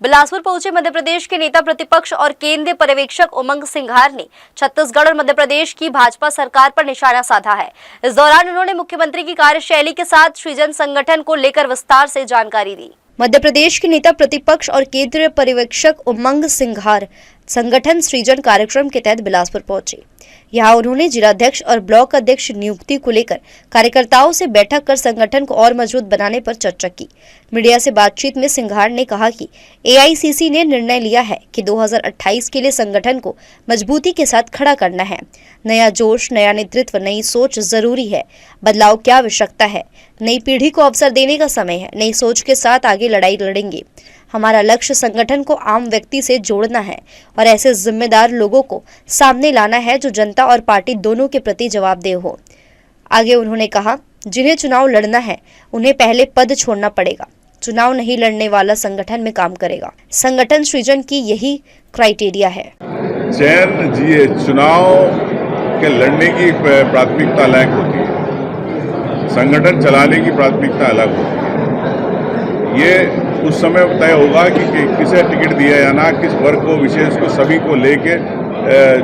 बिलासपुर पहुंचे मध्य प्रदेश के नेता प्रतिपक्ष और केंद्रीय पर्यवेक्षक उमंग सिंघार ने छत्तीसगढ़ और मध्य प्रदेश की भाजपा सरकार पर निशाना साधा है। इस दौरान उन्होंने मुख्यमंत्री की कार्यशैली के साथ सृजन संगठन को लेकर विस्तार से जानकारी दी। मध्य प्रदेश के नेता प्रतिपक्ष और केंद्रीय पर्यवेक्षक उमंग सिंघार संगठन सृजन कार्यक्रम के तहत बिलासपुर पहुंचे। यहां उन्होंने जिलाध्यक्ष और ब्लॉक अध्यक्ष नियुक्ति को लेकर कार्यकर्ताओं से बैठक कर संगठन को और मजबूत बनाने पर चर्चा की। मीडिया से बातचीत में सिंघार ने कहा कि एआईसीसी ने निर्णय लिया है कि 2028 के लिए संगठन को मजबूती के साथ खड़ा करना है। नया जोश, नया नेतृत्व, नई सोच जरूरी है। बदलाव की आवश्यकता है। नई पीढ़ी को अवसर देने का समय है। नई सोच के साथ आगे लड़ाई लड़ेंगे। हमारा लक्ष्य संगठन को आम व्यक्ति से जोड़ना है और ऐसे जिम्मेदार लोगों को सामने लाना है जो जनता और पार्टी दोनों के प्रति जवाबदेह हो। आगे उन्होंने कहा, जिन्हें चुनाव लड़ना है उन्हें पहले पद छोड़ना पड़ेगा। चुनाव नहीं लड़ने वाला संगठन में काम करेगा। संगठन सृजन की यही क्राइटेरिया है। चुनाव के लड़ने की प्राथमिकता अलग होती है, संगठन चलाने की प्राथमिकता अलग होती है। ये उस समय तय होगा कि किसे टिकट दिया या ना, किस वर्ग को, विशेष को, सभी को लेके,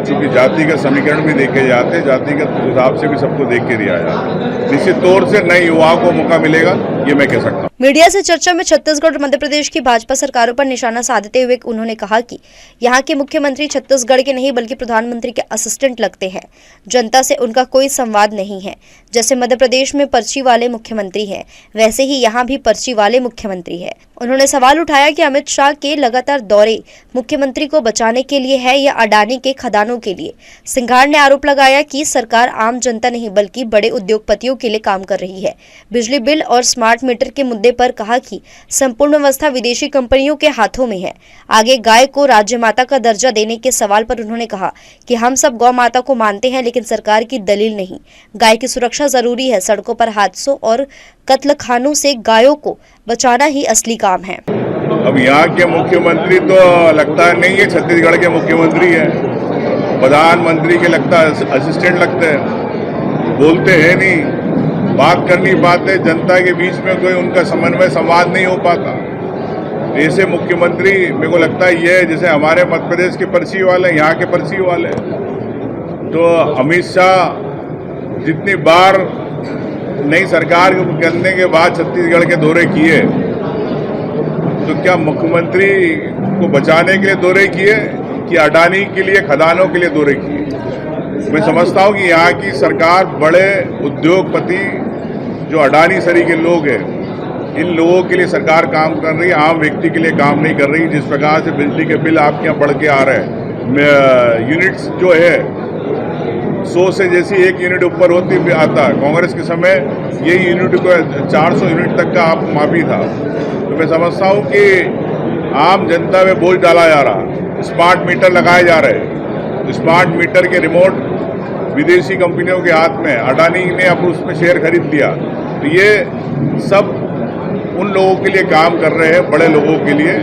चूंकि जातिगत समीकरण भी देखे जाते हैं, जातिगत हिसाब से भी सबको देख के दिया जाता है। निश्चित तौर से नए युवाओं को मौका मिलेगा, ये मैं कह सकता हूँ। मीडिया से चर्चा में छत्तीसगढ़ और मध्य प्रदेश की भाजपा सरकारों पर निशाना साधते हुए उन्होंने कहा कि यहाँ के मुख्यमंत्री छत्तीसगढ़ के नहीं बल्कि प्रधानमंत्री के असिस्टेंट लगते हैं। जनता से उनका कोई संवाद नहीं है। जैसे मध्य प्रदेश में पर्ची वाले मुख्यमंत्री हैं, वैसे ही यहाँ भी पर्ची वाले मुख्यमंत्री है। उन्होंने सवाल उठाया कि अमित शाह के लगातार दौरे मुख्यमंत्री को बचाने के लिए है या अडानी के खदानों के लिए। सिंघार ने आरोप लगाया कि सरकार आम जनता नहीं बल्कि बड़े उद्योगपतियों के लिए काम कर रही है। बिजली बिल और स्मार्ट मीटर के मुद्दे पर कहा कि संपूर्ण व्यवस्था विदेशी कंपनियों के हाथों में है। आगे गाय को राज्य माता का दर्जा देने के सवाल पर उन्होंने कहा कि हम सब गौ माता को मानते हैं, लेकिन सरकार की दलील नहीं। गाय की सुरक्षा जरूरी है। सड़कों पर हादसों और कत्लखानों से गायों को बचाना ही असली काम है। अब यहाँ के मुख्यमंत्री तो लगता नहीं है छत्तीसगढ़ के मुख्यमंत्री है, प्रधानमंत्री के लगता है असिस्टेंट लगते हैं, बोलते हैं नहीं, बात करनी पाते, जनता के बीच में कोई उनका समन्वय संवाद नहीं हो पाता। ऐसे मुख्यमंत्री मेरे को लगता है ये जैसे हमारे मध्य प्रदेश के पर्ची वाले, यहाँ के पर्ची वाले। तो अमित शाह जितनी बार नई सरकार करने के बाद छत्तीसगढ़ के दौरे किए, तो क्या मुख्यमंत्री को बचाने के लिए दौरे किए कि अडानी के लिए, खदानों के लिए दौरे किए? मैं समझता हूँ कि यहाँ की सरकार बड़े उद्योगपति जो अडानी सरी के लोग हैं, इन लोगों के लिए सरकार काम कर रही है, आम व्यक्ति के लिए काम नहीं कर रही। जिस प्रकार से बिजली के बिल आपके यहाँ बढ़ के आ रहे हैं, यूनिट्स जो है 100 से जैसी 1 यूनिट ऊपर होती आता है। कांग्रेस के समय यही यूनिट को 400 यूनिट तक का आप माफी था। तो मैं समझता हूँ कि आम जनता में बोझ डाला जा रहा। स्मार्ट मीटर लगाए जा रहे, स्मार्ट मीटर के रिमोट विदेशी कंपनियों के हाथ में, अडानी ने अब उसमें शेयर खरीद लिया। तो ये सब उन लोगों के लिए काम कर रहे हैं, बड़े लोगों के लिए,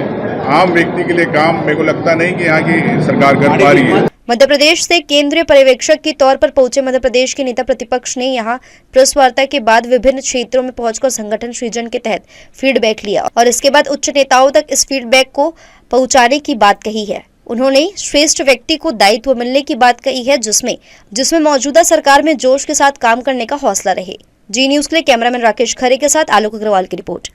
आम व्यक्ति के लिए काम मेरे को लगता नहीं कि यहाँ की सरकार कर पा रही है। मध्य प्रदेश से केंद्रीय पर्यवेक्षक के तौर पर पहुंचे मध्य प्रदेश के नेता प्रतिपक्ष ने यहां प्रेस वार्ता के बाद विभिन्न क्षेत्रों में पहुंचकर संगठन सृजन के तहत फीडबैक लिया और इसके बाद उच्च नेताओं तक इस फीडबैक को पहुंचाने की बात कही है। उन्होंने श्रेष्ठ व्यक्ति को दायित्व मिलने की बात कही है, जिसमें मौजूदा सरकार में जोश के साथ काम करने का हौसला रहे। जी न्यूज़ के लिए कैमरामैन राकेश खरे के साथ आलोक अग्रवाल की रिपोर्ट।